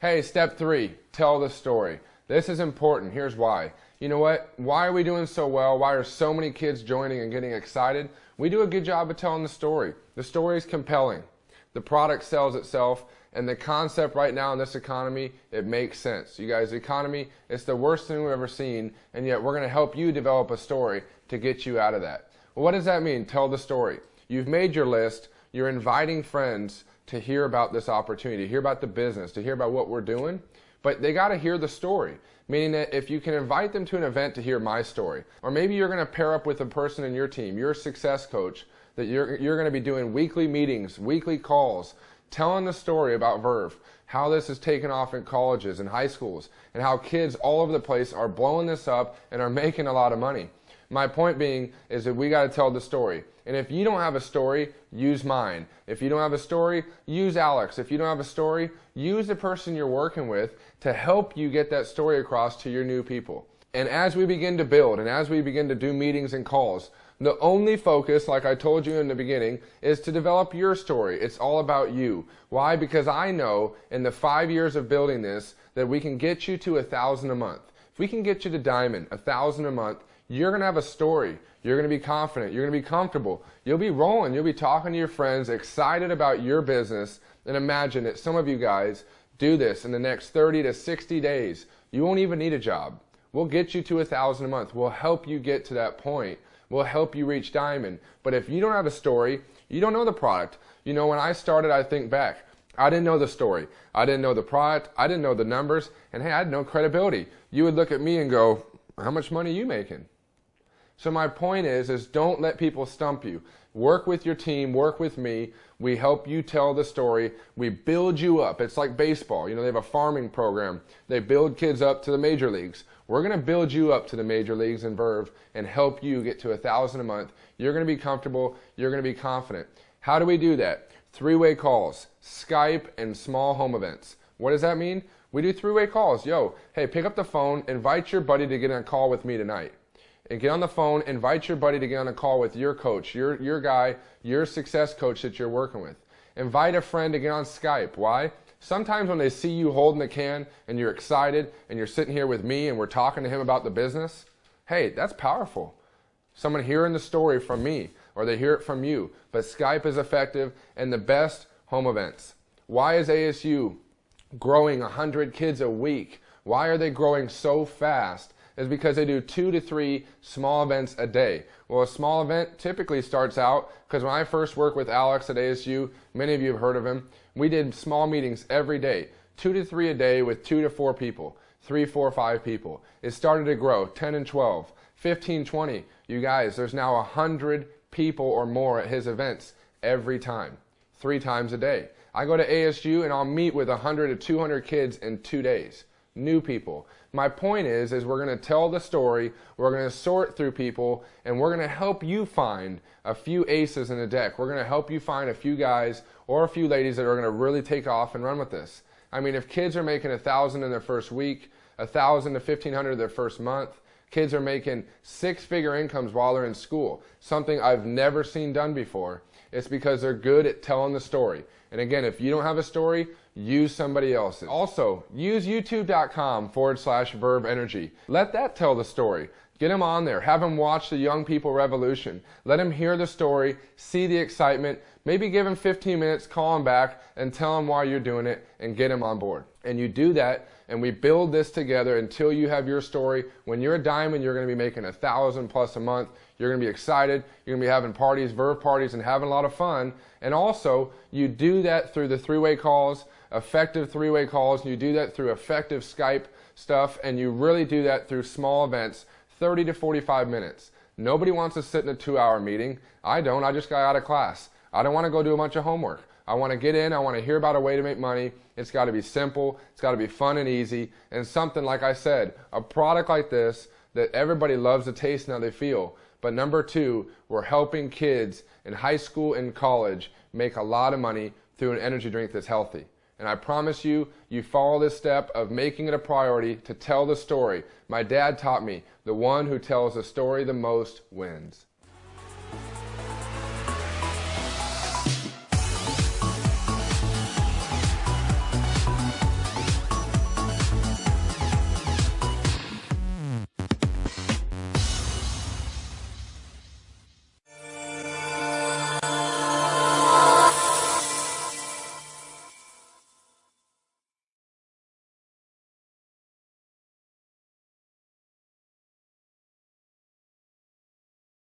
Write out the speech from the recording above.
Hey, step 3, tell the story. This is important. Here's why. You know what? Why are we doing so well? Why are so many kids joining and getting excited? We do a good job of telling the story. The story is compelling. The product sells itself, and the concept right now in this economy, it makes sense. You guys, the economy, it's the worst thing we've ever seen, and yet we're going to help you develop a story to get you out of that. Well, what does that mean? Tell the story. You've made your list. You're inviting friends to hear about this opportunity, to hear about the business, to hear about what we're doing, but they got to hear the story. Meaning that if you can invite them to an event to hear my story, or maybe you're going to pair up with a person in your team, your success coach, that you're going to be doing weekly meetings, weekly calls, telling the story about Verve, how this is taken off in colleges and high schools, and how kids all over the place are blowing this up and are making a lot of money. My point being is that we got to tell the story. And if you don't have a story, use mine. If you don't have a story, use Alex. If you don't have a story, use the person you're working with to help you get that story across to your new people. And as we begin to build and as we begin to do meetings and calls, the only focus, like I told you in the beginning, is to develop your story. It's all about you. Why? Because I know in the 5 years of building this that we can get you to 1,000 a month. If we can get you to diamond, 1,000 a month, you're going to have a story. You're going to be confident. You're going to be comfortable. You'll be rolling. You'll be talking to your friends, excited about your business. And imagine that some of you guys do this in the next 30 to 60 days. You won't even need a job. We'll get you to 1,000 a month. We'll help you get to that point. We'll help you reach diamond. But if you don't have a story, you don't know the product. You know, when I started, I think back. I didn't know the story. I didn't know the product. I didn't know the numbers. And hey, I had no credibility. You would look at me and go, how much money are you making? So my point is don't let people stump you. Work with your team, work with me. We help you tell the story. We build you up. It's like baseball. You know, they have a farming program. They build kids up to the major leagues. We're going to build you up to the major leagues in Verve and help you get to 1,000 a month. You're going to be comfortable. You're going to be confident. How do we do that? 3-way calls, Skype, and small home events. What does that mean? We do 3-way calls. Yo, hey, pick up the phone, invite your buddy to get on a call with me tonight. And get on the phone, invite your buddy to get on a call with your coach, your guy, your success coach that you're working with. Invite a friend to get on Skype. Why? Sometimes when they see you holding the can and you're excited and you're sitting here with me and we're talking to him about the business, hey, that's powerful. Someone hearing the story from me or they hear it from you. But Skype is effective and the best home events. Why is ASU growing 100 kids a week? Why are they growing so fast? Is because they do 2 to 3 small events a day. Well, a small event typically starts out, because when I first worked with Alex at ASU, many of you have heard of him, we did small meetings every day, 2 to 3 a day with 2 to 4 people, 3, 4, 5 people. It started to grow, 10 and 12, 15, 20. You guys, there's now 100 people or more at his events every time, 3 times a day. I go to ASU and I'll meet with 100 to 200 kids in 2 days. New people. My point is we're going to tell the story, we're going to sort through people, and we're going to help you find a few aces in the deck. We're going to help you find a few guys or a few ladies that are going to really take off and run with this. I mean, if kids are making 1,000 in their first week, 1,000 to 1,500 their first month, kids are making 6-figure incomes while they're in school, something I've never seen done before. It's because they're good at telling the story. And again, if you don't have a story, use somebody else's. Also, use youtube.com/Verve Energy. Let that tell the story. Get them on there. Have them watch the Young People Revolution. Let them hear the story, see the excitement. Maybe give them 15 minutes, call them back, and tell them why you're doing it, and get them on board. And you do that, and we build this together until you have your story. When you're a diamond, you're going to be making 1,000 plus a month. You're going to be excited. You're going to be having parties, Verve parties, and having a lot of fun. And also, you do that through the 3-way calls, effective 3-way calls, and you do that through effective Skype stuff, and you really do that through small events, 30 to 45 minutes. Nobody wants to sit in a 2-hour meeting. I don't. I just got out of class. I don't want to go do a bunch of homework. I want to get in. I want to hear about a way to make money. It's got to be simple. It's got to be fun and easy. And something, like I said, a product like this that everybody loves the taste and how they feel. But number 2, we're helping kids in high school and college make a lot of money through an energy drink that's healthy. And I promise you, you follow this step of making it a priority to tell the story. My dad taught me, the one who tells the story the most wins.